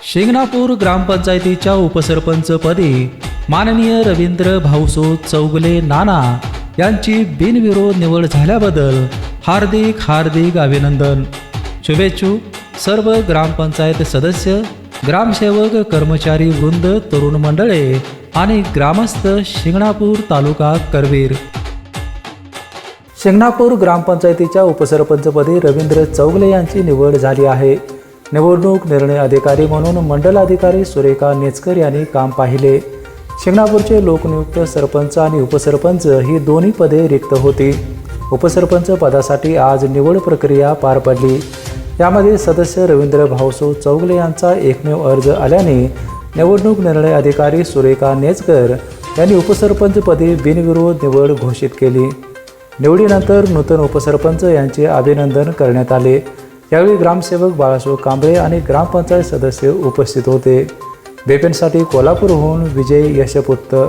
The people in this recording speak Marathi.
शिंगणापूर ग्रामपंचायतीच्या उपसरपंचपदी माननीय रवींद्र भाऊसो चौगले नाना यांची बिनविरोध निवड झाल्याबद्दल हार्दिक हार्दिक अभिनंदन. शुभेच्छुक सर्व ग्रामपंचायत सदस्य, ग्रामसेवक, कर्मचारी वृंद, तरुण मंडळे आणि ग्रामस्थ शिंगणापूर तालुका करवीर. शिंगणापूर ग्रामपंचायतीच्या उपसरपंचपदी रवींद्र चौगले यांची निवड झाली आहे. निवडणूक निर्णय अधिकारी म्हणून मंडल अधिकारी सुरेखा नेचकर यांनी काम पाहिले. शिंगणापूरचे लोकनियुक्त सरपंच आणि उपसरपंच ही दोन्ही पदे रिक्त होती. उपसरपंच पदासाठी आज निवड प्रक्रिया पार पडली. यामध्ये सदस्य रवींद्र भाऊसो चौगले यांचा एकमेव अर्ज आल्याने निवडणूक निर्णय अधिकारी सुरेखा नेचकर यांनी उपसरपंचपदी बिनविरोध निवड घोषित केली. निवडीनंतर नूतन उपसरपंच यांचे अभिनंदन करण्यात आले. यावेळी ग्रामसेवक बाळासाहेब कांबळे आणि ग्रामपंचायत सदस्य उपस्थित होते. बेपेनसाठी कोल्हापूरहून विजय यशपुत्र.